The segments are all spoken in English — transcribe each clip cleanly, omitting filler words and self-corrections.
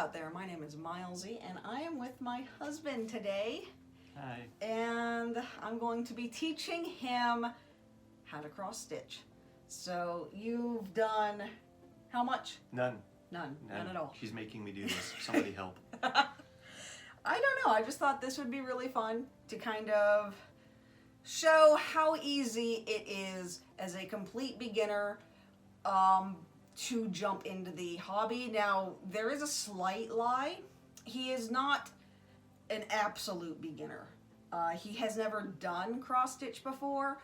out there? My name is Milesy and I am with my husband today. Hi. And I'm going to be teaching him how to cross stitch. So you've done how much? None. None at all. She's making me do this. Somebody help. I don't know, I just thought this would be really fun to kind of show how easy it is as a complete beginner to jump into the hobby. Now, there is a slight lie. He is not an absolute beginner. He has never done cross stitch before,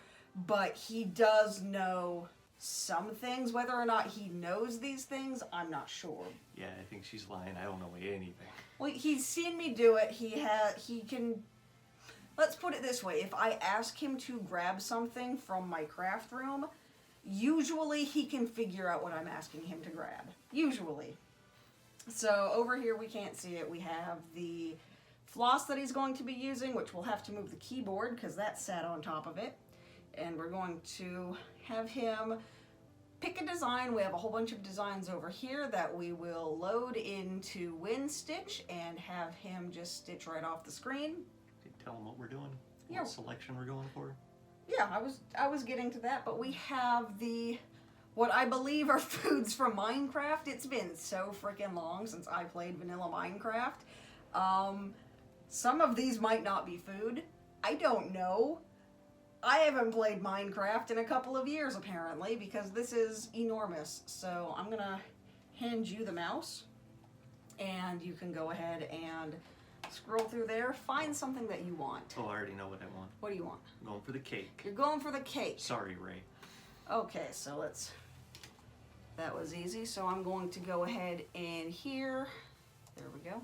but he does know some things. Whether or not he knows these things, I'm not sure. Yeah, I think she's lying. I don't know anything. Well, he's seen me do it. He can, let's put it this way. If I ask him to grab something from my craft room, usually he can figure out what I'm asking him to grab. Usually. So over here we can't see it. We have the floss that he's going to be using, which we'll have to move the keyboard because that sat on top of it. And we're going to have him pick a design. We have a whole bunch of designs over here that we will load into WinStitch and have him just stitch right off the screen. Tell him what we're doing. Yeah. What selection we're going for. Yeah, I was getting to that, but we have what I believe are foods from Minecraft. It's been so freaking long since I played vanilla Minecraft. Some of these might not be food. I don't know. I haven't played Minecraft in a couple of years apparently because this is enormous. So I'm gonna hand you the mouse and you can go ahead and scroll through there, find something that you want. Oh, I already know what I want. What do you want? I'm going for the cake. You're going for the cake. Sorry, Ray. Okay, so that was easy. So I'm going to go ahead and here, there we go.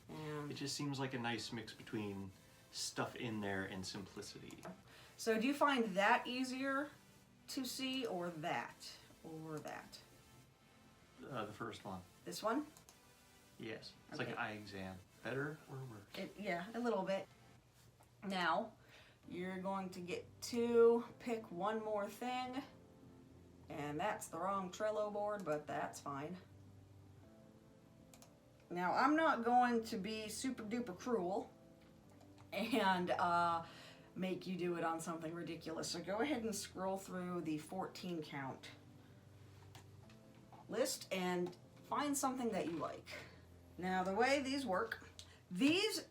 And it just seems like a nice mix between stuff in there and simplicity. So do you find that easier to see or that? Or that? The first one. This one? Yes. It's Okay. like an eye exam. Better or worse? Yeah, a little bit. Now, you're going to get to pick one more thing. And that's the wrong Trello board, but that's fine. Now, I'm not going to be super duper cruel and make you do it on something ridiculous. So go ahead and scroll through the 14 count list and find something that you like. Now, the way these work, these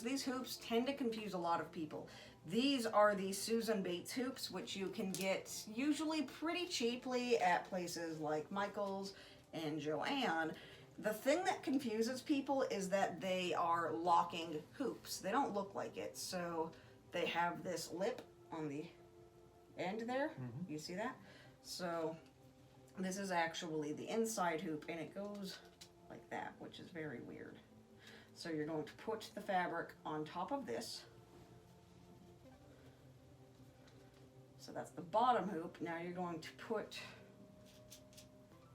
these hoops tend to confuse a lot of people. These are the Susan Bates hoops, which you can get usually pretty cheaply at places like Michael's and Joann. The thing that confuses people is that they are locking hoops. They don't look like it. So they have this lip on the end there. You see that? So this is actually the inside hoop and it goes like that, which is very weird. So you're going to put the fabric on top of this. So that's the bottom hoop. Now you're going to put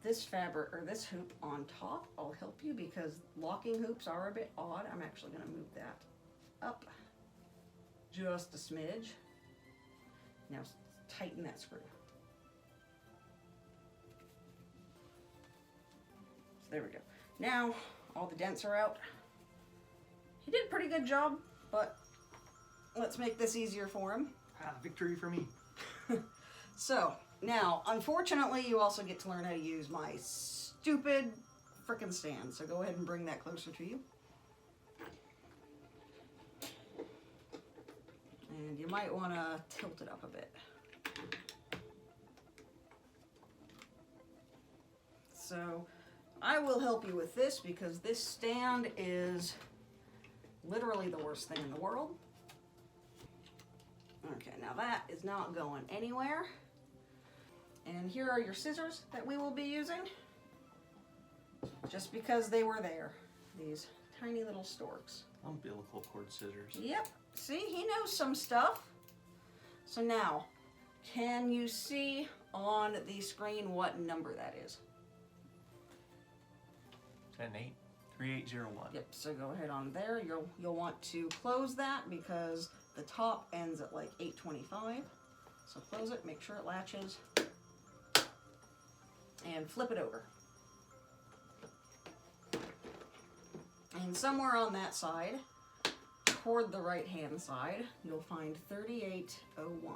this fabric or this hoop on top. I'll help you because locking hoops are a bit odd. I'm actually going to move that up just a smidge. Now tighten that screw. So there we go. Now all the dents are out. He did a pretty good job, but let's make this easier for him. Victory for me. So, now, unfortunately, you also get to learn how to use my stupid frickin' stand. So go ahead and bring that closer to you. And you might want to tilt it up a bit. So, I will help you with this because this stand is literally the worst thing in the world. Okay, now that is not going anywhere. And here are your scissors that we will be using. Just because they were there. These tiny little storks. Umbilical cord scissors. Yep. See, he knows some stuff. So now, can you see on the screen what number that is? 10-8. 3801. Yep, so go ahead on there. You'll want to close that because the top ends at like 825. So close it, make sure it latches, and flip it over. And somewhere on that side, toward the right-hand side, you'll find 3801.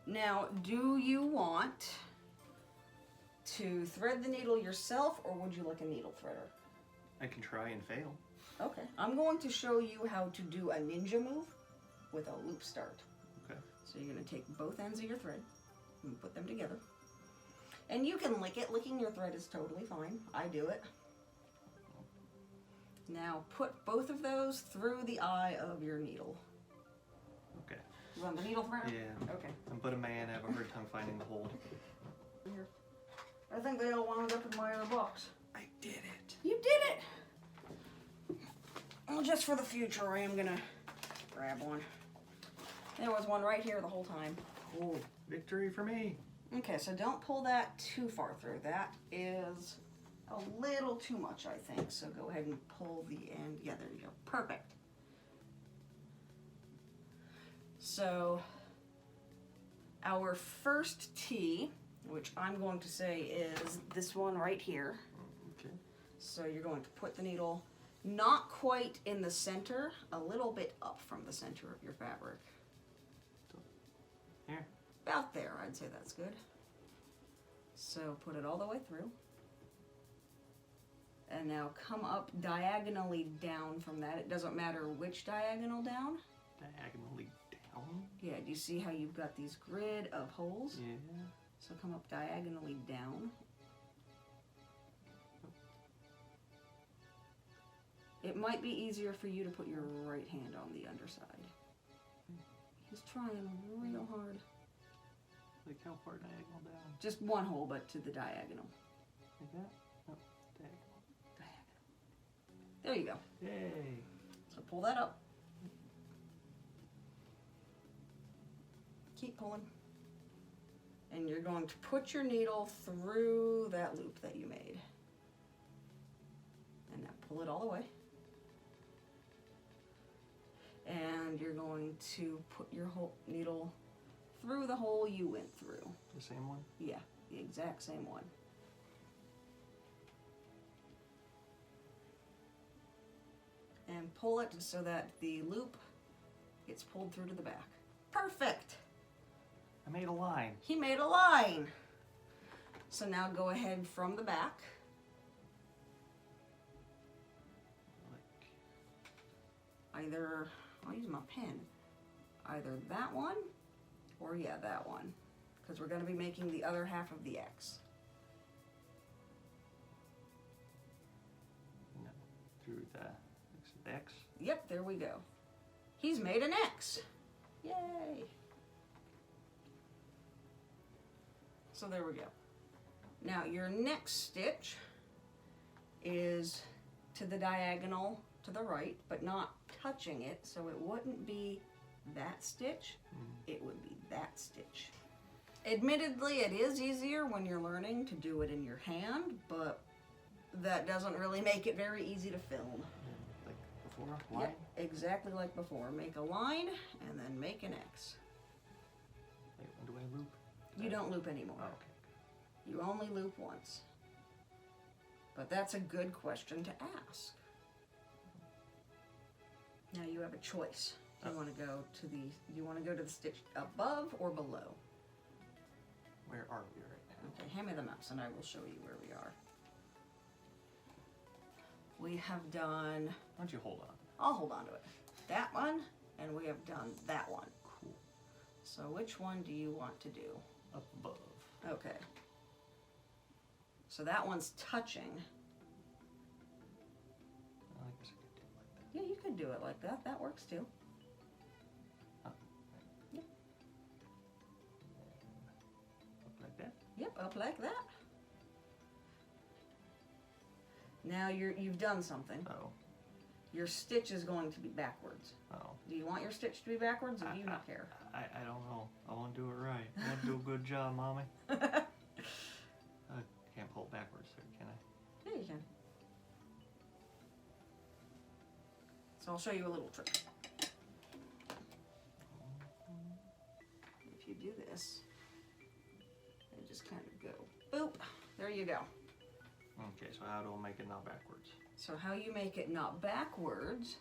Now, do you want to thread the needle yourself, or would you like a needle threader? I can try and fail. Okay, I'm going to show you how to do a ninja move with a loop start. Okay. So you're going to take both ends of your thread and put them together. And you can lick it. Licking your thread is totally fine. I do it. Now put both of those through the eye of your needle. Okay. You want the needle threader? Yeah. Okay. I'm but a man. I have a hard time finding the hold. Here. I think they all wound up in my other box. I did it. You did it! Well, just for the future, I am gonna grab one. There was one right here the whole time. Oh, victory for me. Okay, so don't pull that too far through. That is a little too much, I think. So go ahead and pull the end. Yeah, there you go. Perfect. So our first T, which I'm going to say is this one right here. Okay. So you're going to put the needle not quite in the center, a little bit up from the center of your fabric. Here. About there, I'd say that's good. So put it all the way through. And now come up diagonally down from that. It doesn't matter which diagonal down. Diagonally down? Yeah, do you see how you've got these grid of holes? Yeah. So come up diagonally down. It might be easier for you to put your right hand on the underside. He's trying real hard. Like how far diagonal down? Just one hole, but to the diagonal. Like that? No, diagonal. Diagonal. There you go. Yay. So pull that up. Keep pulling. And you're going to put your needle through that loop that you made. And now pull it all the way. And you're going to put your whole needle through the hole you went through. The same one? Yeah, the exact same one. And pull it so that the loop gets pulled through to the back. Perfect! I made a line. He made a line. So now go ahead from the back. Either, I'll use my pen, either that one or yeah, that one. Because we're going to be making the other half of the X. No, through the X. Yep, there we go. He's made an X. Yay! So there we go. Now your next stitch is to the diagonal to the right, but not touching it, so it wouldn't be that stitch, it would be that stitch. Admittedly, it is easier when you're learning to do it in your hand, but that doesn't really make it very easy to film. Like before? Line? Yep, exactly like before. Make a line and then make an X. Wait, when do I loop? You don't loop anymore. Oh, okay. You only loop once. But that's a good question to ask. Now you have a choice. You want to go to the stitch above or below? Where are we right now? Okay, hand me the mouse and I will show you where we are. We have done, Why don't you hold on? I'll hold on to it, that one, and we have done that one. Cool. So which one do you want to do? Up above. Okay. So that one's touching. I guess I could do it like that. Yeah, you could do it like that. That works too. Up. Yep. Up like that? Yep, up like that. Now you've done something. Oh. Your stitch is going to be backwards. Oh. Do you want your stitch to be backwards, or do you not care? I don't know. I want to do it right. I want to do a good job, Mommy. I can't pull it backwards there, can I? Yeah, you can. So I'll show you a little trick. If you do this, and just kind of go, boop, there you go. Okay, so how do I make it now backwards? So how you make it not backwards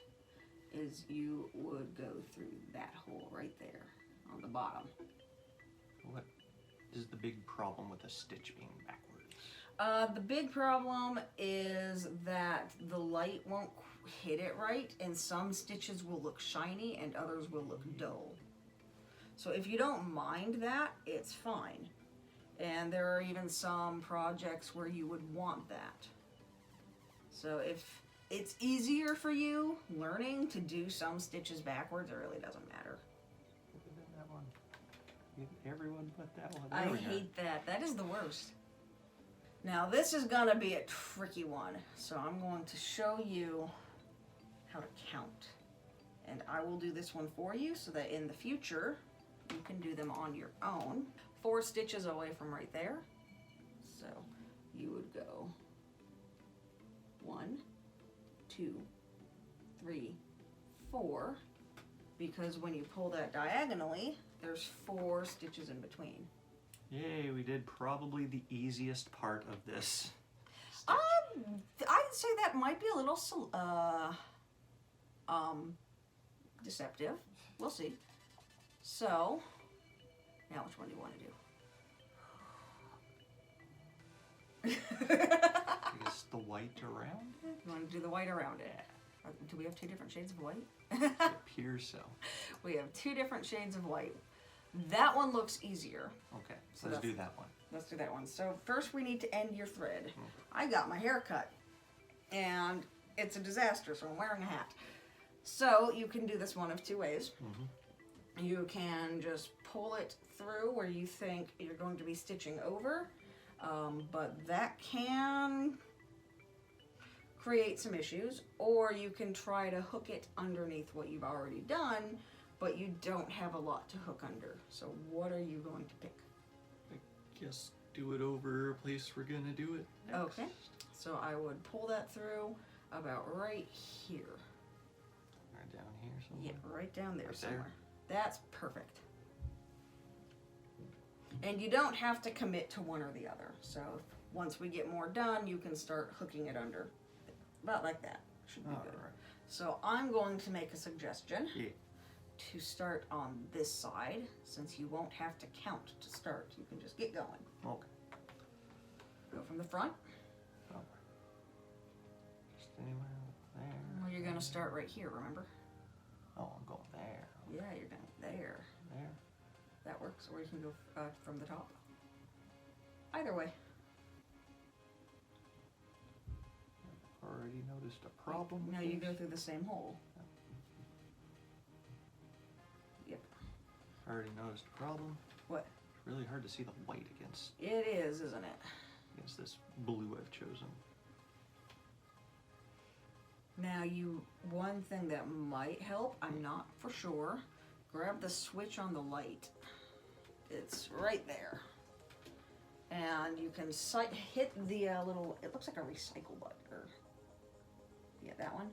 is you would go through that hole right there on the bottom. What is the big problem with a stitch being backwards? The big problem is that the light won't hit it right, and some stitches will look shiny and others will look dull. So if you don't mind that, it's fine. And there are even some projects where you would want that. So if it's easier for you learning to do some stitches backwards, it really doesn't matter. That one. Everyone but that one. I hate that. That is the worst. Now this is gonna be a tricky one. So I'm going to show you how to count. And I will do this one for you so that in the future you can do them on your own. 4 stitches away from right there. So you would go 1, 2, 3, 4, because when you pull that diagonally, there's 4 stitches in between. Yay, we did probably the easiest part of this stitch. I'd say that might be a little deceptive. We'll see. So, now which one do you want to do? I guess the white around it? You want to do the white around it? Do we have 2 different shades of white? It appears so. We have 2 different shades of white. That one looks easier. Okay, So let's that's- do that one. Let's do that one. So first we need to end your thread. I got my hair cut and it's a disaster, so I'm wearing a hat. So you can do this one of 2 ways. You can just pull it through where you think you're going to be stitching over, but that can create some issues, or you can try to hook it underneath what you've already done, but you don't have a lot to hook under. So what are you going to pick? I guess do it over a place we're gonna do it next. Okay, so I would pull that through about right here. Right down here somewhere. Yeah, right down there Right somewhere. there? That's perfect. And you don't have to commit to one or the other. So once we get more done, you can start hooking it under. About like that. Should be good. Alright. So I'm going to make a suggestion Yeah. to start on this side, since you won't have to count to start. You can just get going. Okay. Go from the front. Oh. Just anywhere there. Well, you're going to start right here, remember? Oh, I'm going there. Yeah, you're going there. There. That works. Or you can go from the top. Either way. Already noticed a problem with Now you this? go through the same hole. Yep. Already noticed a problem. What? It's really hard to see the white against It is, isn't it? this blue I've chosen. Now one thing that might help, I'm not for sure, grab the switch on the light. It's right there. And you can hit the little, it looks like a recycle button. Yeah, that one.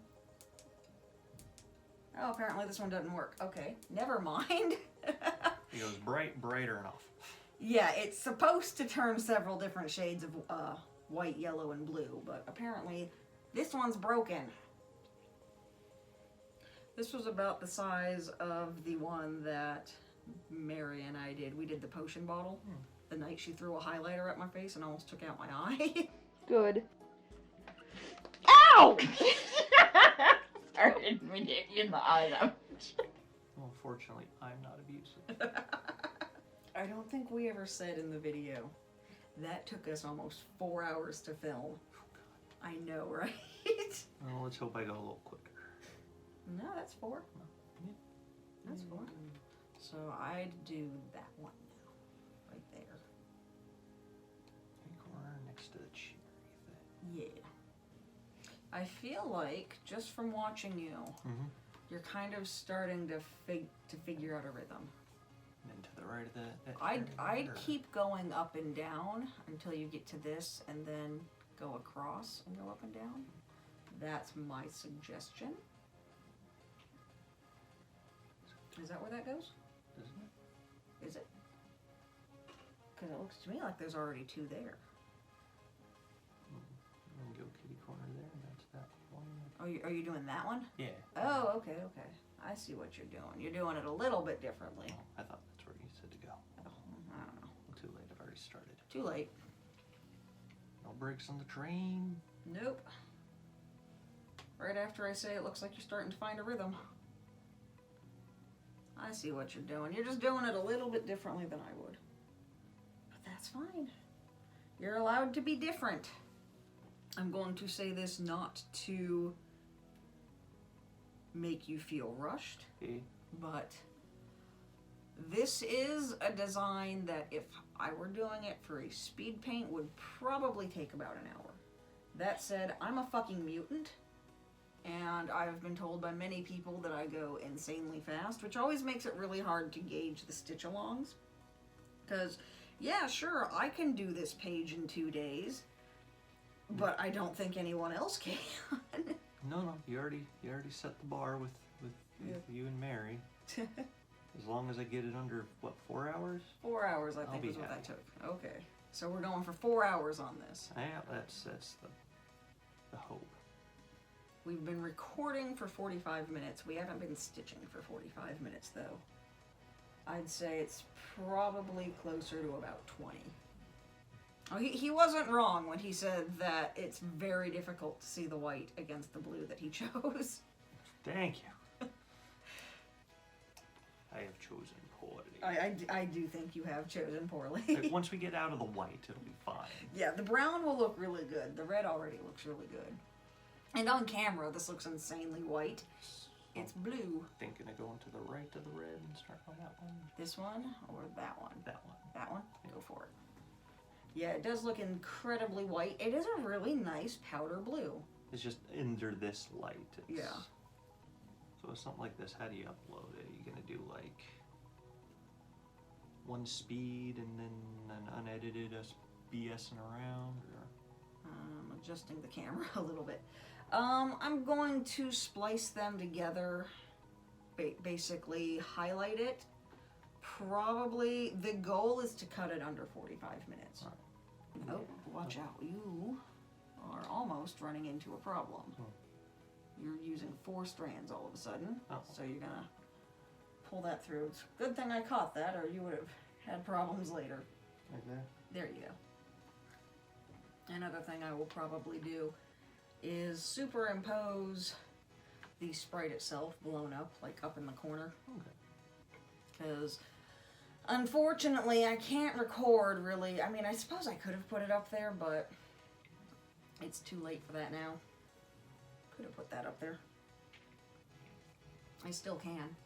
Oh, apparently this one doesn't work. Okay, never mind. It goes brighter enough. Yeah, it's supposed to turn several different shades of white, yellow, and blue, but apparently this one's broken. This was about the size of the one that Mary and I did. We did the potion bottle the night she threw a highlighter at my face and almost took out my eye. Good. Ow! Started me in the eye. Well, fortunately, I'm not abusive. I don't think we ever said in the video that took us almost 4 hours to film. I know, right? Well, let's hope I go a little quicker. No, that's 4. Yeah. That's 4. So I'd do that one now, right there. Corner next to the cherry thing. Yeah. I feel like just from watching you, you're kind of starting to figure out a rhythm. And then to the right of that. I'd keep going up and down until you get to this, and then go across and go up and down. That's my suggestion. Is that where that goes? Isn't it? Is it? Because it looks to me like there's already 2 there. I'm gonna go kitty corner there, and that's that. Are you doing that one? Yeah. Oh, okay. I see what you're doing. You're doing it a little bit differently. Oh, I thought that's where you said to go. Oh, I don't know. Too late, I've already started. Too late. No brakes on the train. Nope. Right after I say it looks like you're starting to find a rhythm. I see what you're doing. You're just doing it a little bit differently than I would. But that's fine. You're allowed to be different. I'm going to say this not to make you feel rushed, but this is a design that if I were doing it for a speed paint would probably take about an hour. That said, I'm a fucking mutant, and I've been told by many people that I go insanely fast, which always makes it really hard to gauge the stitch-alongs. Because, yeah, sure, I can do this page in 2 days, but I don't think anyone else can. No, you already set the bar with you and Mary. As long as I get it under, what, 4 hours? 4 hours, I think, is what that took. Okay. So we're going for 4 hours on this. Yeah, that's the hope. We've been recording for 45 minutes. We haven't been stitching for 45 minutes, though. I'd say it's probably closer to about 20. Oh, he wasn't wrong when he said that it's very difficult to see the white against the blue that he chose. Thank you. I have chosen poorly. I do think you have chosen poorly. Like, once we get out of the white, it'll be fine. Yeah, the brown will look really good. The red already looks really good. And on camera, this looks insanely white. It's blue. Thinking of going to the right of the red and start on that one. This one or that one? That one. That one? Go for it. Yeah, it does look incredibly white. It is a really nice powder blue. It's just under this light. Yeah. So with something like this, how do you upload it? Are you going to do like one speed and then an unedited us BSing around? Or? I'm adjusting the camera a little bit. I'm going to splice them together, basically highlight it. Probably, the goal is to cut it under 45 minutes. Right. Oh, watch out. You are almost running into a problem. You're using 4 strands all of a sudden, so you're going to pull that through. It's a good thing I caught that, or you would have had problems later. Like that? There you go. Another thing I will probably do is superimpose the sprite itself blown up, like up in the corner. Because unfortunately I can't record really. I mean, I suppose I could have put it up there, but it's too late for that now. Could have put that up there. I still can.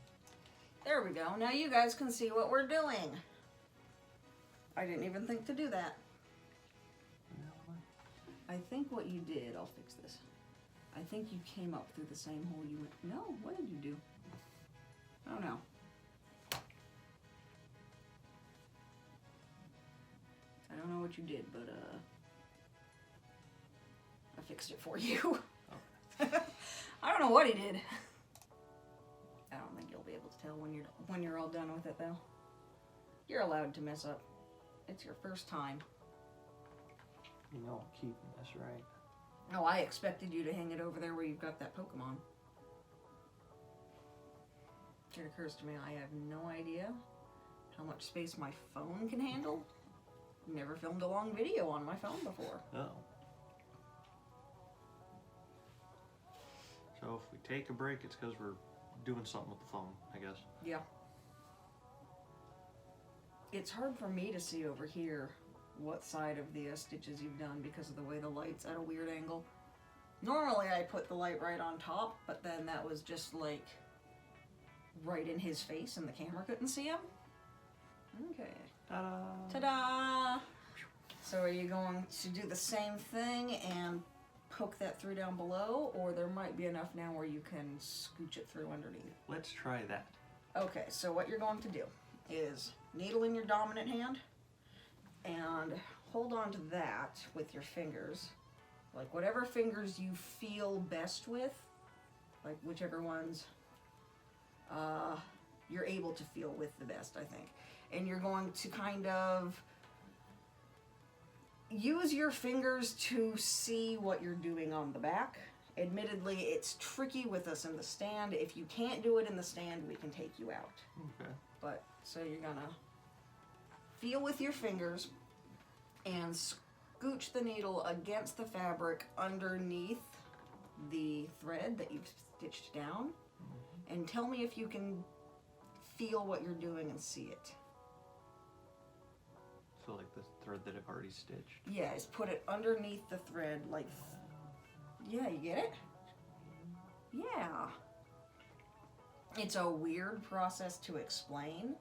There we go. Now you guys can see what we're doing. I didn't even think to do that. I think what you did, I'll fix this. I think you came up through the same hole you went. No, what did you do? Oh no. I don't know what you did, but I fixed it for you. I don't know what he did. I don't think you'll be able to tell when you're all done with it though. You're allowed to mess up. It's your first time. You know I'm keeping this, right? No, I expected you to hang it over there where you've got that Pokemon. It occurs to me I have no idea how much space my phone can handle. Never filmed a long video on my phone before. Oh. So if we take a break, it's because we're doing something with the phone, I guess. Yeah. It's hard for me to see over here what side of the stitches you've done because of the way the light's at a weird angle. Normally I put the light right on top, but then that was just like right in his face and the camera couldn't see him. Okay. Ta-da! Ta-da! So are you going to do the same thing and poke that through down below, or there might be enough now where you can scooch it through underneath? Let's try that. Okay, so what you're going to do is needle in your dominant hand and hold on to that with your fingers. Like whatever fingers you feel best with, like whichever ones you're able to feel with the best, I think. And you're going to kind of use your fingers to see what you're doing on the back. Admittedly, it's tricky with us in the stand. If you can't do it in the stand, we can take you out. Okay. But, so you're gonna feel with your fingers and scooch the needle against the fabric underneath the thread that you've stitched down. And tell me if you can feel what you're doing and see it. So like the thread that I've already stitched. Yeah, just put it underneath the thread, like, yeah, you get it? Yeah. It's a weird process to explain,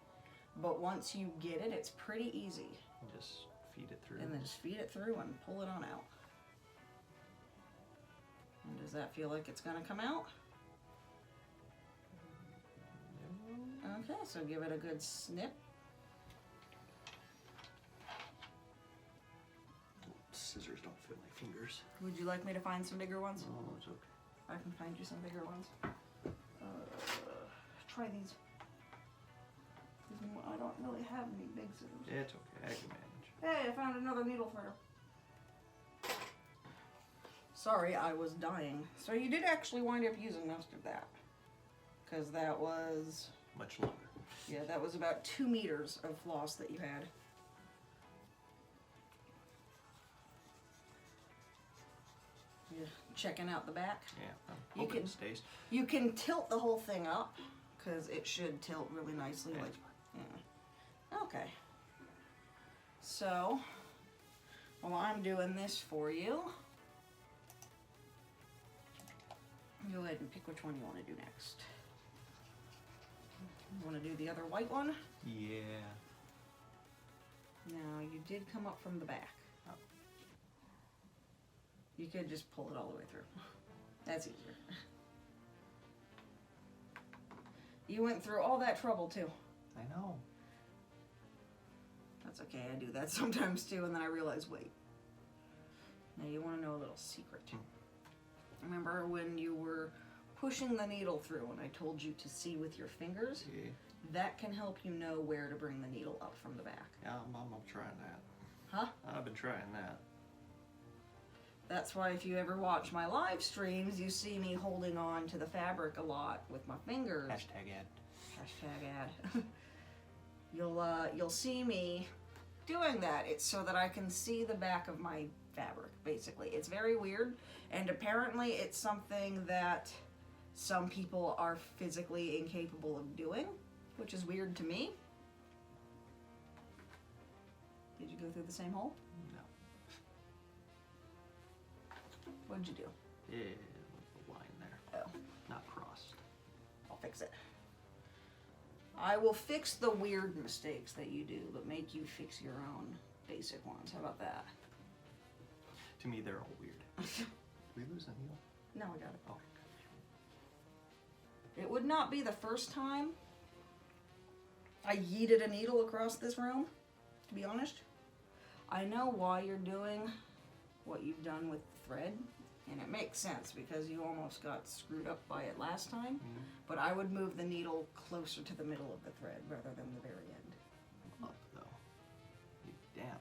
but once you get it, it's pretty easy. And just feed it through. And then just feed it through and pull it on out. And does that feel like it's gonna come out? Okay, so give it a good snip. Scissors don't fit my fingers. Would you like me to find some bigger ones? Oh, it's okay. I can find you some bigger ones. Try these. I don't really have any big scissors. It's okay, I can manage. Hey, I found another needle threader. Sorry, I was dying. So you did actually wind up using most of that. Because that was... Much longer. Yeah, that was about 2 meters of floss that you had. Yeah, checking out the back. Yeah, You hoping can- it stays. You can tilt the whole thing up, because it should tilt really nicely. Yeah, Like, it's fine. yeah. Okay. So, while I'm doing this for you, go ahead and pick which one you want to do next. You want to do the other white one? Yeah. No, you did come up from the back. Oh. You could just pull it all the way through. That's easier. You went through all that trouble too. I know. That's okay, I do that sometimes too, and then I realize, wait. Now you want to know a little secret. Remember when you were pushing the needle through and I told you to see with your fingers? Yeah. That can help you know where to bring the needle up from the back. Yeah, I'm trying that. Huh? I've been trying that. That's why if you ever watch my live streams, you see me holding on to the fabric a lot with my fingers. Hashtag ad. Hashtag ad. You'll see me doing that. It's so that I can see the back of my fabric, basically. It's very weird, and apparently it's something that some people are physically incapable of doing, which is weird to me. Did you go through the same hole? No. What'd you do? Yeah, the line there. Oh, Not crossed. I'll fix it. I will fix the weird mistakes that you do, but make you fix your own basic ones. How about that? To me, they're all weird. Did we lose a needle? No, I got it. Oh. It would not be the first time I yeeted a needle across this room, to be honest. I know why you're doing what you've done with the thread, and it makes sense because you almost got screwed up by it last time, but I would move the needle closer to the middle of the thread rather than the very end. I'm up, though. You damn.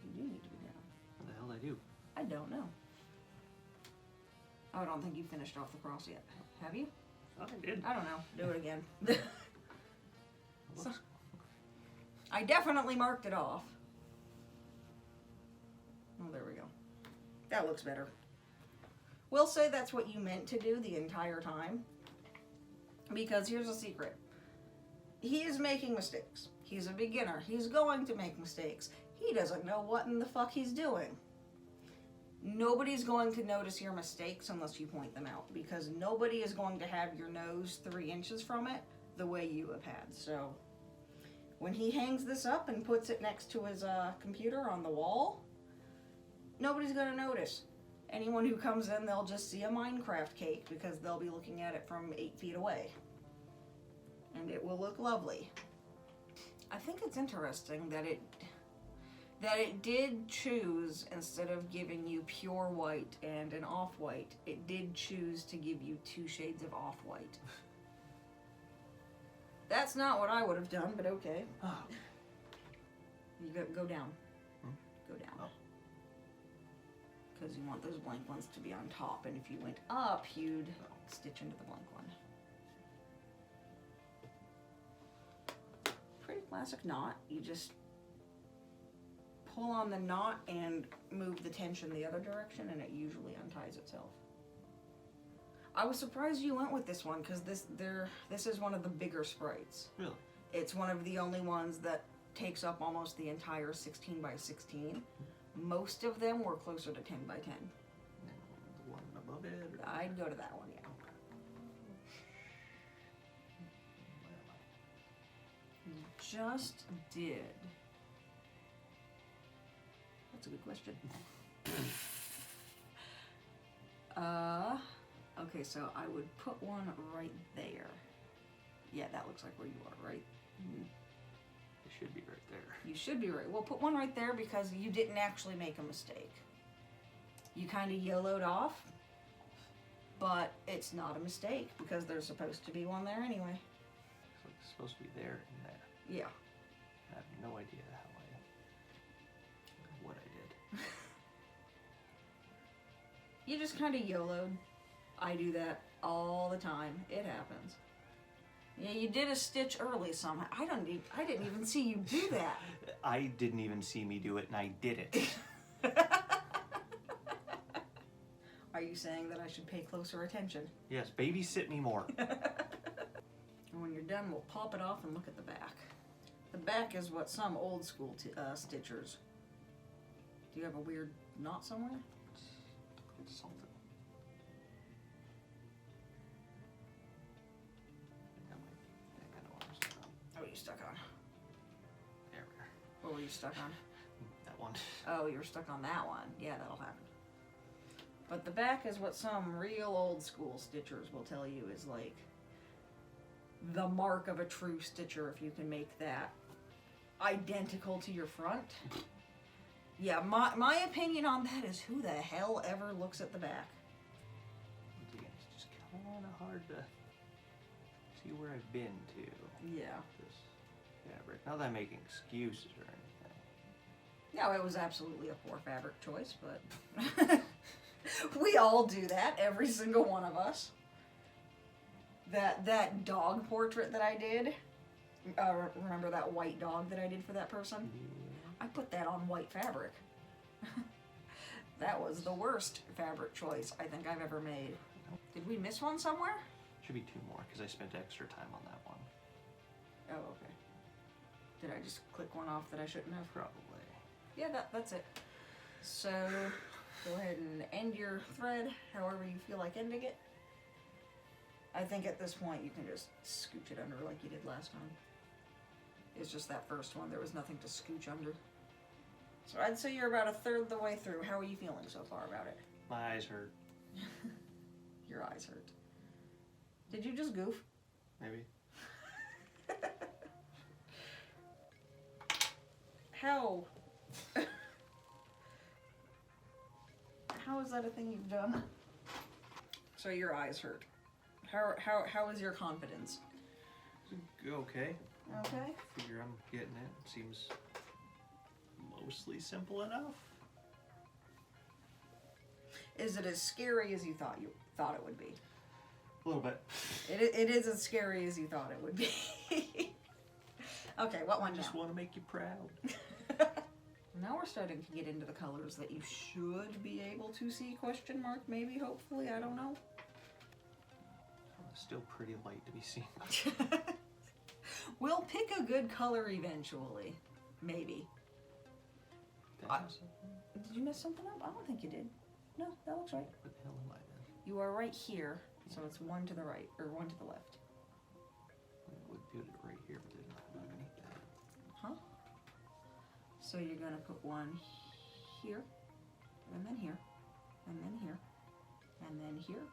You do need to be down. What the hell did I do? I don't know. I don't think you finished off the cross yet. Have you? I did. I don't know. Do it again. Looks- I definitely marked it off. Oh, there we go. That looks better. We'll say that's what you meant to do the entire time. Because here's a secret. He is making mistakes. He's a beginner. He's going to make mistakes. He doesn't know what in the fuck he's doing. Nobody's going to notice your mistakes unless you point them out. Because nobody is going to have your nose 3 inches from it the way you have had. So when he hangs this up and puts it next to his computer on the wall, nobody's going to notice. Anyone who comes in, they'll just see a Minecraft cake because they'll be looking at it from 8 feet away. And it will look lovely. I think it's interesting that it did choose, instead of giving you pure white and an off-white, it did choose to give you 2 shades of off-white. That's not what I would have done, but okay. Oh. You go down. Hmm? Go down. Oh. because you want those blank ones to be on top, and if you went up, you'd stitch into the blank one. Pretty classic knot. You just pull on the knot and move the tension the other direction, and it usually unties itself. I was surprised you went with this one because this is one of the bigger sprites. Really? It's one of the only ones that takes up almost the entire 16 by 16. Most of them were closer to 10 by 10. The one above it? Or... I'd go to that one, yeah. Just did. That's a good question. Okay, so I would put one right there. Yeah, that looks like where you are, right? It should be right there. You should be right. Well, put one right there because you didn't actually make a mistake. You kind of YOLO'd off, but it's not a mistake because there's supposed to be one there anyway. So it's supposed to be there and there. Yeah. I have no idea what I did. You just kind of YOLO'd. I do that all the time. It happens. Yeah, you did a stitch early somehow. I didn't even see you do that. I didn't even see me do it, and I did it. Are you saying that I should pay closer attention? Yes, babysit me more. And when you're done, we'll pop it off and look at the back. The back is what some old school stitchers. Do you have a weird knot somewhere? It's something. What were you stuck on? There. What were you stuck on? That one. Oh, you were stuck on that one. Yeah, that'll happen. But the back is what some real old school stitchers will tell you is like the mark of a true stitcher if you can make that identical to your front. Yeah, my opinion on that is who the hell ever looks at the back? Once again, it's just kind of hard to see where I've been to. Yeah. This fabric. Not that I'm making excuses or anything. No, it was absolutely a poor fabric choice, but we all do that, every single one of us. That dog portrait that I did, remember that white dog that I did for that person? Yeah. I put that on white fabric. That was the worst fabric choice I think I've ever made. Did we miss one somewhere? Should be two more because I spent extra time on that one. Oh, okay. Did I just click one off that I shouldn't have? Probably. Yeah, that's it. So, go ahead and end your thread however you feel like ending it. I think at this point you can just scooch it under like you did last time. It's just that first one, there was nothing to scooch under. So I'd say you're about a third of the way through. How are you feeling so far about it? My eyes hurt. Your eyes hurt. Did you just goof? Maybe. How? How is that a thing you've done? So your eyes hurt. How is your confidence? Okay. Okay. Figure I'm getting it. Seems mostly simple enough. Is it as scary as you thought it would be? A little bit. It is as scary as you thought it would be. Okay, what one I just now? want to make you proud. Now we're starting to get into the colors that you should be able to see, question mark, maybe, hopefully, I don't know. Still pretty light to be seen. We'll pick a good color eventually. Maybe. Did you mess something up? I don't think you did. No, that looks right. What the hell am I then? You are right here, so it's one to the right, or one to the left. I would put it right here, but then underneath that. Huh? So you're gonna put one here, and then here, and then here, and then here,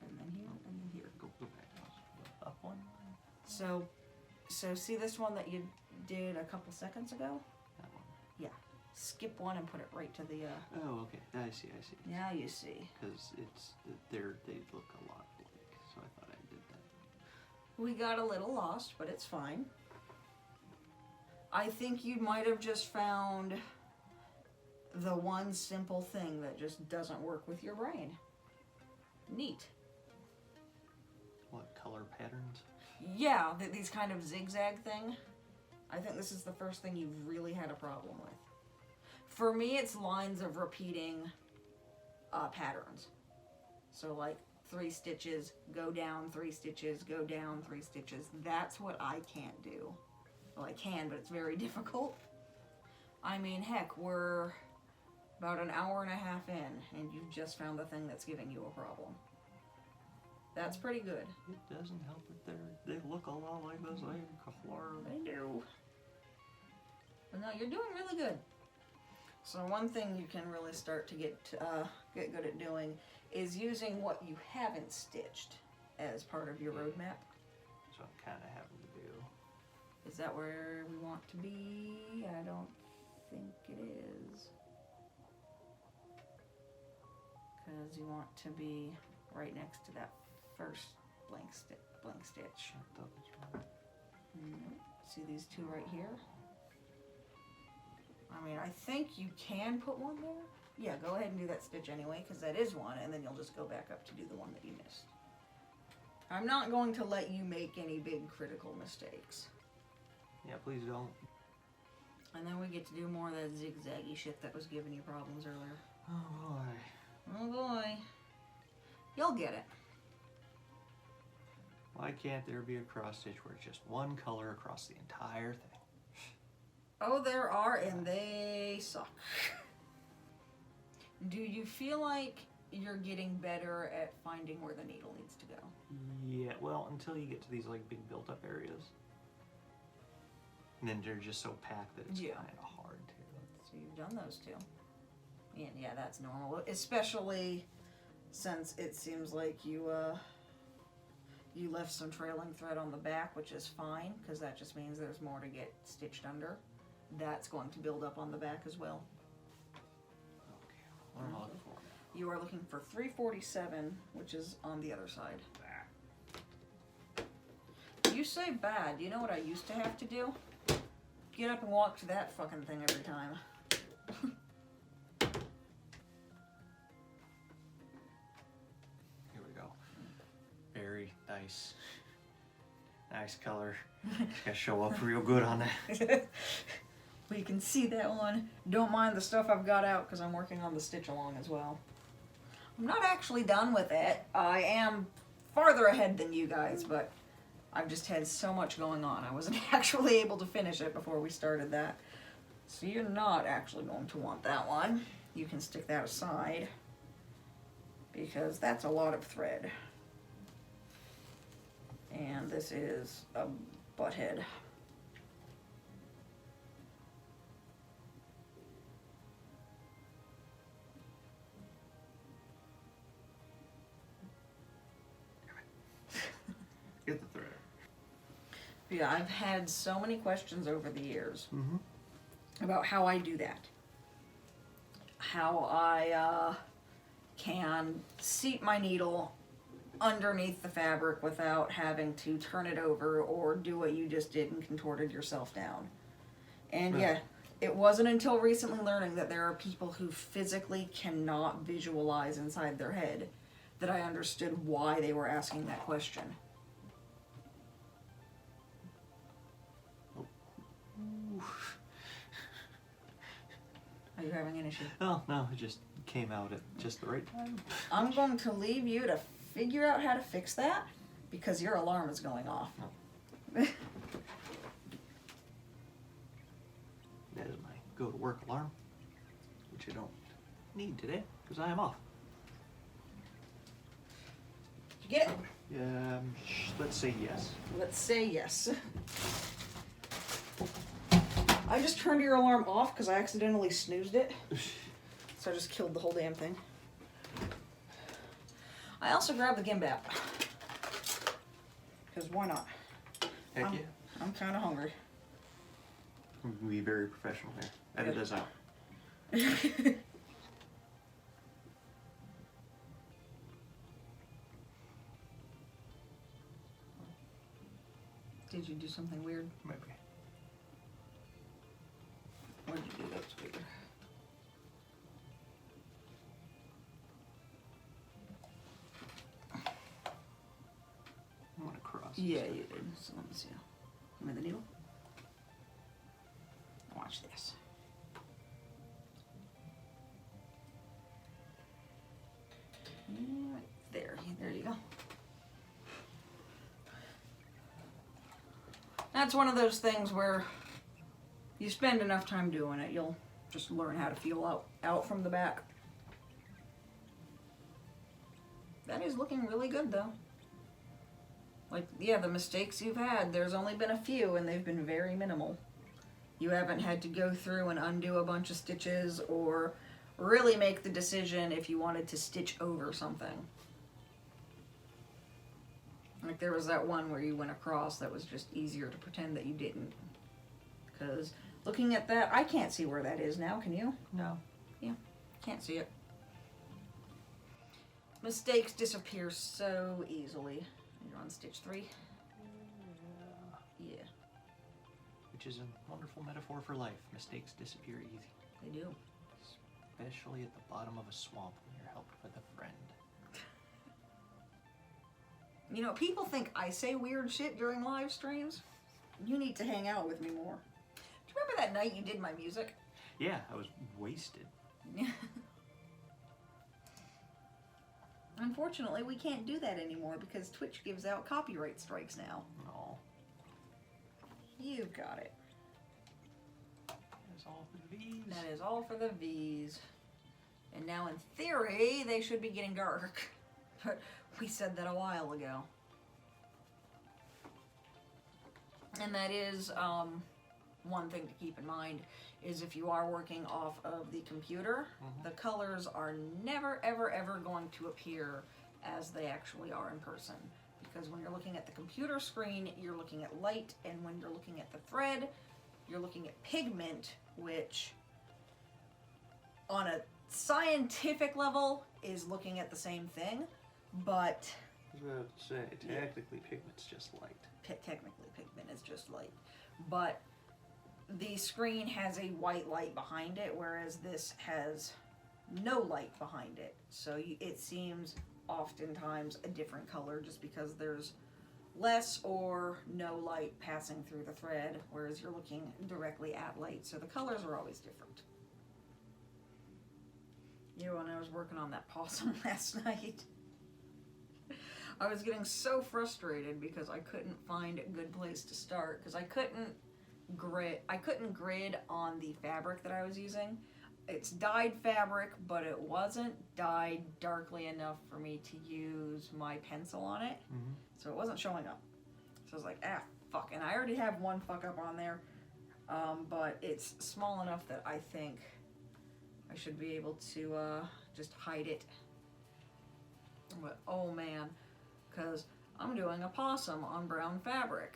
and then here, and then here. Go back. Up one. So see this one that you did a couple seconds ago? That one. Yeah. Skip one and put it right to the. Oh, okay. I see. Now you see. Because they look a lot like, so I thought I did that. We got a little lost, but it's fine. I think you might have just found the one simple thing that just doesn't work with your brain. Neat. What color patterns? Yeah, these kind of zigzag thing. I think this is the first thing you've really had a problem with. For me, it's lines of repeating patterns. So like 3 stitches, go down, 3 stitches, go down, 3 stitches. That's what I can't do. Well, I can, but it's very difficult. I mean, heck, we're about an hour and a half in, and you've just found the thing that's giving you a problem. That's pretty good. It doesn't help that they look a lot like those egg color. They do. But no, you're doing really good. So one thing you can really start to get good at doing is using what you haven't stitched as part of your roadmap. So I'm kind of having to do. Is that where we want to be? I don't think it is. Because you want to be right next to that first blank stitch. I thought that's right. Nope. See these 2 right here? I mean, I think you can put one there. Yeah, go ahead and do that stitch anyway, because that is one, and then you'll just go back up to do the one that you missed. I'm not going to let you make any big critical mistakes. Yeah, please don't. And then we get to do more of that zigzaggy shit that was giving you problems earlier. Oh boy. Oh boy. You'll get it. Why can't there be a cross stitch where it's just one color across the entire thing? Oh, there are, and they suck. Do you feel like you're getting better at finding where the needle needs to go? Yeah, well, until you get to these like big built-up areas. And then they're just so packed that it's kind of hard to. So you've done those 2. And yeah, that's normal. Especially since it seems like you left some trailing thread on the back, which is fine, because that just means there's more to get stitched under. That's going to build up on the back as well. Okay, what am I looking for? You are looking for 347, which is on the other side. You say bad. You know what I used to have to do? Get up and walk to that fucking thing every time. Here we go. Very nice. Nice color. It's gonna show up real good on that. We can see that one. Don't mind the stuff I've got out because I'm working on the stitch along as well. I'm not actually done with it. I am farther ahead than you guys, but I've just had so much going on. I wasn't actually able to finish it before we started that. So you're not actually going to want that one. You can stick that aside because that's a lot of thread. And this is a butt head. Get the thread. Yeah, I've had so many questions over the years about how I do that. How I can seat my needle underneath the fabric without having to turn it over or do what you just did and contorted yourself down. And yeah, it wasn't until recently learning that there are people who physically cannot visualize inside their head that I understood why they were asking that question. Are you having an issue? Oh, no, it just came out at just the right time. I'm going to leave you to figure out how to fix that because your alarm is going off. Oh. That is my go to work alarm, which I don't need today because I am off. Did you get it? Let's say yes. Let's say yes. I just turned your alarm off because I accidentally snoozed it. So I just killed the whole damn thing. I also grabbed the gimbap. Because why not? Heck yeah. I'm kind of hungry. I'm going to be very professional here. Edit this out. Did you do something weird? Maybe. What did you do that's weird? Yeah, you did. So let me see. Give me the needle. Watch this. Right there you go. That's one of those things where you spend enough time doing it, you'll just learn how to feel out from the back. That is looking really good though. Like, yeah, the mistakes you've had, there's only been a few and they've been very minimal. You haven't had to go through and undo a bunch of stitches or really make the decision if you wanted to stitch over something. Like there was that one where you went across that was just easier to pretend that you didn't. Because looking at that, I can't see where that is now, can you? No. Yeah, can't see it. Mistakes disappear so easily. You're on stitch 3. Yeah. Which is a wonderful metaphor for life. Mistakes disappear easy. They do. Especially at the bottom of a swamp when you're helped with a friend. You know, people think I say weird shit during live streams. You need to hang out with me more. Do you remember that night you did my music? Yeah, I was wasted. Unfortunately, we can't do that anymore because Twitch gives out copyright strikes now. No. You've got it. That's all for the V's. That is all for the V's. And now in theory, they should be getting dark. But we said that a while ago. And that is one thing to keep in mind is if you are working off of the computer, the colors are never, ever, ever going to appear as they actually are in person. Because when you're looking at the computer screen, you're looking at light, and when you're looking at the thread, you're looking at pigment, which on a scientific level is looking at the same thing, but I was about to say, technically pigment's just light. Technically pigment is just light. But the screen has a white light behind it, whereas this has no light behind it. So it seems oftentimes a different color just because there's less or no light passing through the thread, whereas you're looking directly at light. So the colors are always different. You know, when I was working on that possum last night, I was getting so frustrated because I couldn't find a good place to start because I couldn't grid on the fabric that I was using. It's dyed fabric, but it wasn't dyed darkly enough for me to use my pencil on it. So it wasn't showing up. So I was like, fuck. And I already have one fuck up on there, but it's small enough that I think I should be able to just hide it. But oh man, because I'm doing a possum on brown fabric.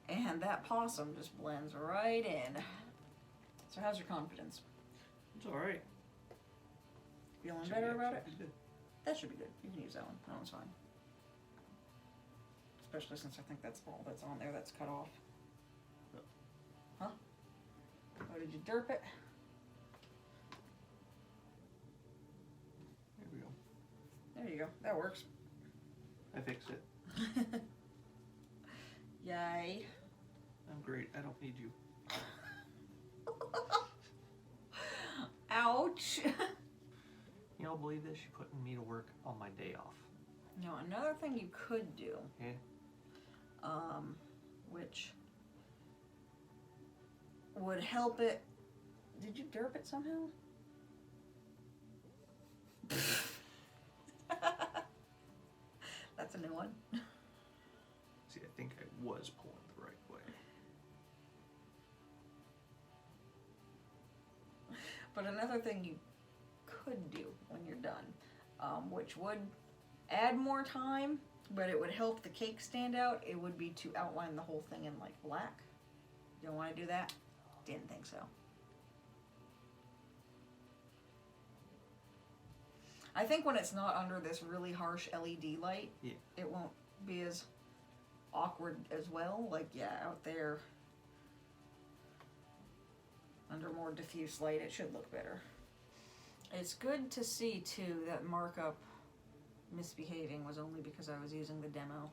And that possum just blends right in. So how's your confidence? It's alright. Feeling better about it? Good. That should be good. You can use that one. That one's fine. Especially since I think that's all that's on there that's cut off. Huh? Oh, did you derp it? There we go. There you go. That works. I fixed it. Yay. I'm great. I don't need you. Ouch. Y'all believe this? You're putting me to work on my day off. Now, another thing you could do, Yeah. which would help it. Did you derp it somehow? That's a new one. See, I think I was pulling the right way. But another thing you could do when you're done, which would add more time, but it would help the cake stand out, it would be to outline the whole thing in like black. You don't want to do that? Didn't think so. I think when it's not under this really harsh LED light, it won't be as awkward as well. Like, yeah, out there under more diffuse light, it should look better. It's good to see, too, that markup misbehaving was only because I was using the demo.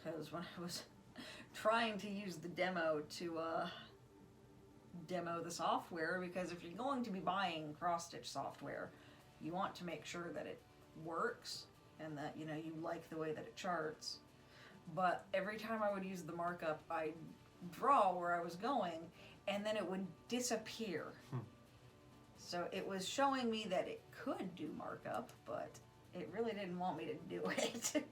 because when I was trying to use the demo to demo the software, because if you're going to be buying cross-stitch software, you want to make sure that it works and that, you know, you like the way that it charts. But every time I would use the markup, I'd draw where I was going, and then it would disappear. So it was showing me that it could do markup, but it really didn't want me to do it.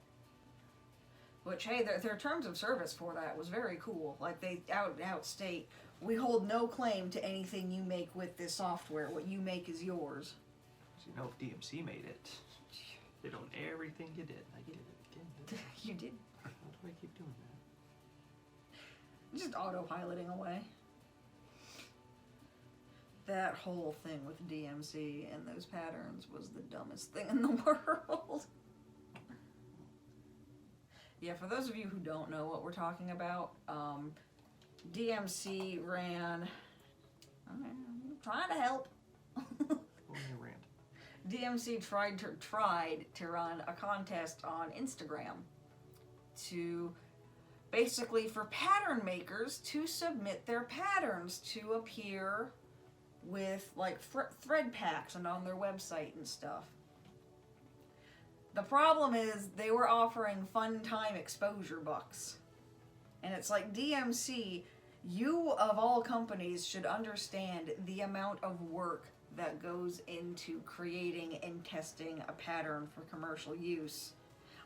Which, hey, their terms of service for that was very cool. Like, they outstate, we hold no claim to anything you make with this software. What you make is yours. So, you know, if DMC made it, they'd own everything you did. I did it again, didn't I? You did. How do I keep doing that? Just autopiloting away. That whole thing with DMC and those patterns was the dumbest thing in the world. Yeah, for those of you who don't know what we're talking about, DMC ran... I'm trying to help. DMC tried to run a contest on Instagram to basically for pattern makers to submit their patterns to appear with like thread packs and on their website and stuff. The problem is they were offering fun time exposure bucks. And it's like, DMC, you of all companies should understand the amount of work that goes into creating and testing a pattern for commercial use.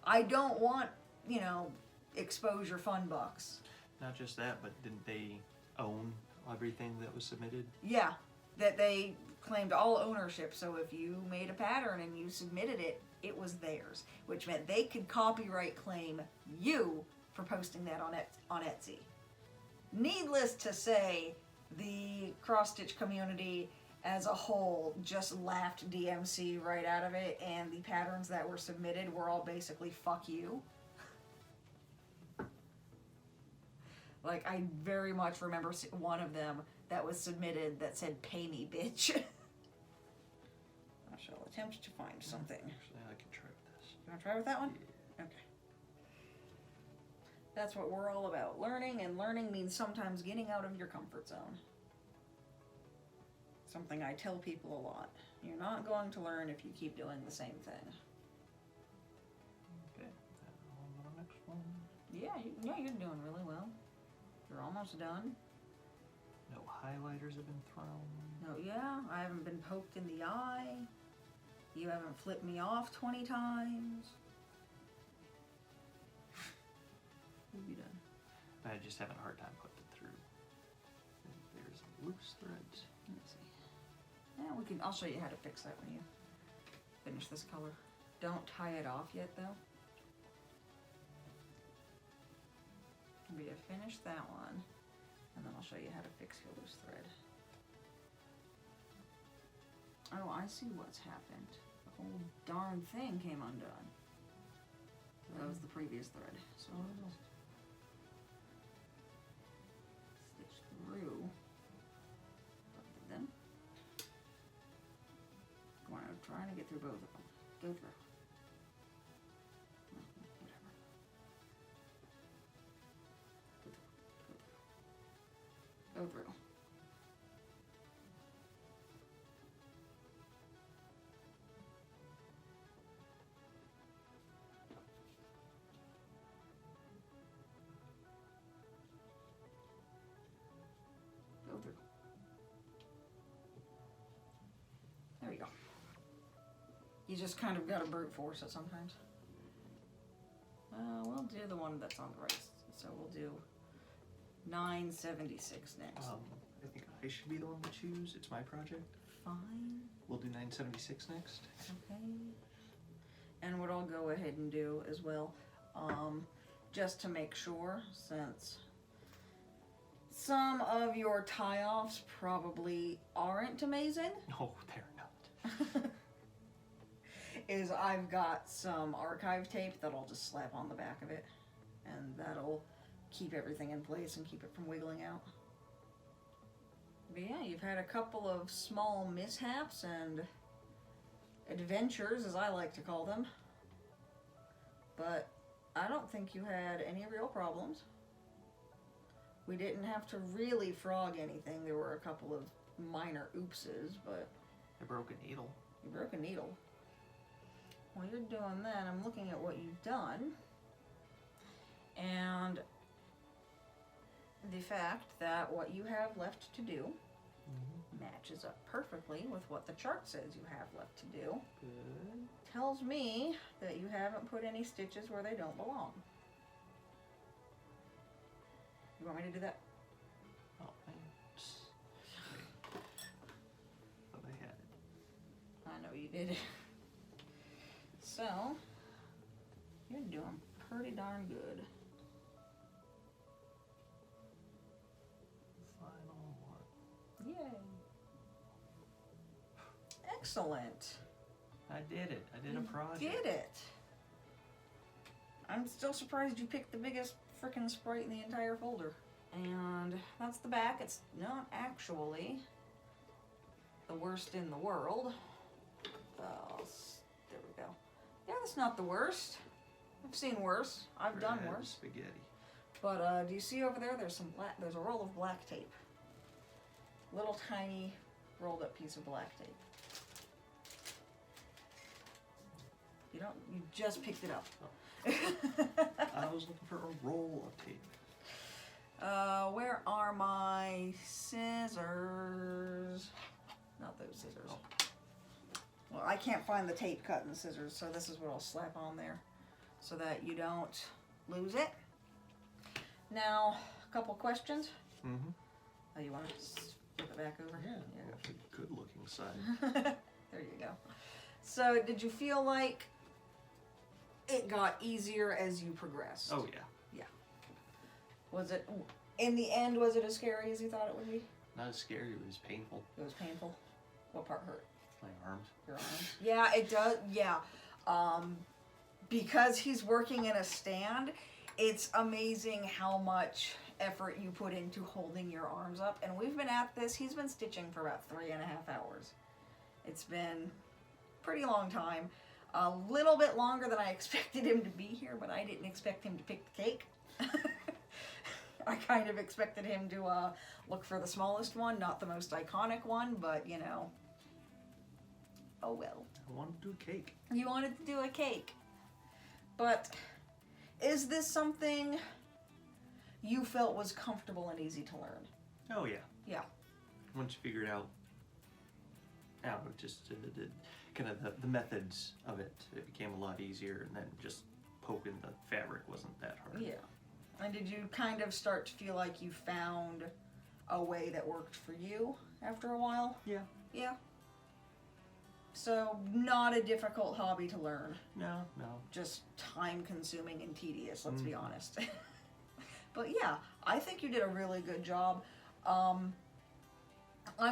I don't want, you know, exposure fun bucks. Not just that, but didn't they own everything that was submitted? Yeah, that they claimed all ownership. So if you made a pattern and you submitted it, it was theirs, which meant they could copyright claim you for posting that on Etsy. Needless to say, the cross-stitch community as a whole just laughed DMC right out of it, and the patterns that were submitted were all basically fuck you. Like, I very much remember one of them that was submitted that said, "Pay me, bitch." I shall attempt to find something. Actually, I can try with this. You want to try with that one? Yeah. Okay. That's what we're all about. Learning, and learning means sometimes getting out of your comfort zone. Something I tell people a lot. You're not going to learn if you keep doing the same thing. Okay, on the next one. Yeah, you're doing really well. You're almost done. No highlighters have been thrown. No, yeah, I haven't been poked in the eye. You haven't flipped me off 20 times. What have you done? I just having a hard time putting it through. There's loose threads. Let's see. Yeah, I'll show you how to fix that when you finish this color. Don't tie it off yet, though. Maybe to finish that one, and then I'll show you how to fix your loose thread. Oh, I see what's happened. The whole darn thing came undone. That was the previous thread. So I'll just stitch through both of them. Come on, I'm trying to get through both of them. Go through. Whatever. Go through. Go through. There we go. You just kind of gotta brute force it sometimes. We'll do the one that's on the right. So we'll do 976 next. I think I should be the one to choose. It's my project. Fine. We'll do 976 next. Okay. And what I'll go ahead and do as well, just to make sure, since some of your tie-offs probably aren't amazing, No, they're not. is I've got some archive tape that I'll just slap on the back of it, and that'll keep everything in place and keep it from wiggling out. But yeah, you've had a couple of small mishaps and adventures, as I like to call them. But I don't think you had any real problems. We didn't have to really frog anything. There were a couple of minor oopses, but... I broke a needle. You broke a needle. While you're doing that, I'm looking at what you've done. And the fact that what you have left to do matches up perfectly with what the chart says you have left to do. Good. Tells me that you haven't put any stitches where they don't belong. You want me to do that? Oh, thanks. Thought I had it. I know you did. So, you're doing pretty darn good. Final one. Yay. Excellent. I did it. I did a project. Did it. I'm still surprised you picked the biggest frickin' sprite in the entire folder. And that's the back. It's not actually the worst in the world. There we go. Yeah, that's not the worst. I've seen worse. I've done Red worse. Spaghetti. But do you see over there? There's a roll of black tape. Little tiny rolled up piece of black tape. You just picked it up. I was looking for a roll of tape. Where are my scissors? Not those scissors. Oh. Well, I can't find the tape cutting scissors, so this is what I'll slap on there so that you don't lose it. Now, a couple questions. Mm-hmm. Oh, you want to flip it back over? Yeah, a good looking side. There you go. So, did you feel like it got easier as you progressed? Oh, yeah. Yeah. Was it, in the end, was it as scary as you thought it would be? Not as scary, it was painful. It was painful? What part hurt? My arms. Your arms? Yeah, it does. Yeah. Because he's working in a stand, it's amazing how much effort you put into holding your arms up. And we've been at this, he's been stitching for about 3.5 hours. It's been a pretty long time. A little bit longer than I expected him to be here, but I didn't expect him to pick the cake. I kind of expected him to look for the smallest one, not the most iconic one, but you know, oh well. I wanted to do a cake. You wanted to do a cake. But is this something you felt was comfortable and easy to learn? Oh, yeah. Yeah. Once you figured out, just kind of the methods of it, it became a lot easier, and then just poking the fabric wasn't that hard. Yeah. And did you kind of start to feel like you found a way that worked for you after a while? Yeah. Yeah. So, not a difficult hobby to learn. No. Just time-consuming and tedious, let's be honest. But yeah, I think you did a really good job. I'm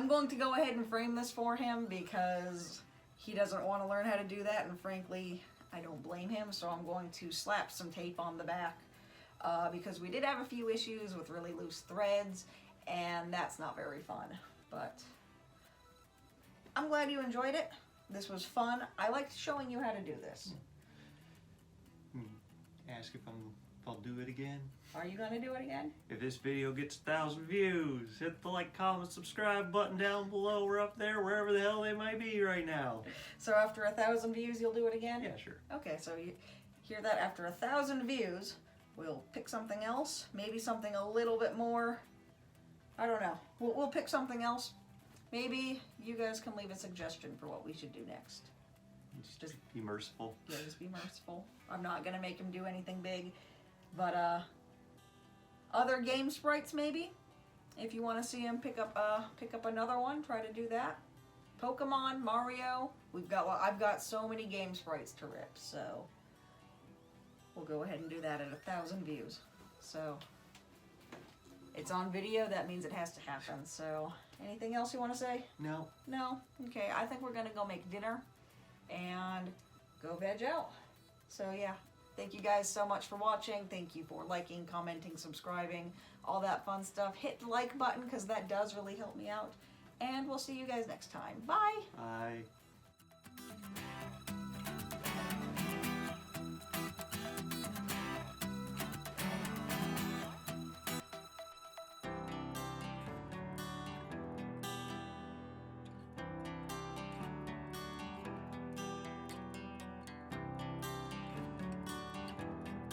going to go ahead and frame this for him because he doesn't want to learn how to do that, and frankly, I don't blame him, so I'm going to slap some tape on the back because we did have a few issues with really loose threads, and that's not very fun. But I'm glad you enjoyed it. This was fun. I liked showing you how to do this. Ask if I'll do it again. Are you gonna do it again? If this video gets 1,000 views, hit the like, comment, subscribe button down below or up there, wherever the hell they might be right now. So after 1,000 views, you'll do it again? Yeah, sure. Okay, so you hear that? After 1,000 views, we'll pick something else. Maybe something a little bit more, I don't know. We'll pick something else. Maybe you guys can leave a suggestion for what we should do next. Just be merciful. Yeah, just be merciful. I'm not gonna make him do anything big, but other game sprites maybe. If you want to see him pick up another one, try to do that. Pokemon, Mario. I've got so many game sprites to rip, so we'll go ahead and do that at 1,000 views. So it's on video. That means it has to happen. So anything else you want to say? No. No? Okay, I think we're gonna go make dinner and go veg out. So yeah, thank you guys so much for watching. Thank you for liking, commenting, subscribing, all that fun stuff. Hit the like button because that does really help me out. And we'll see you guys next time. Bye! Bye.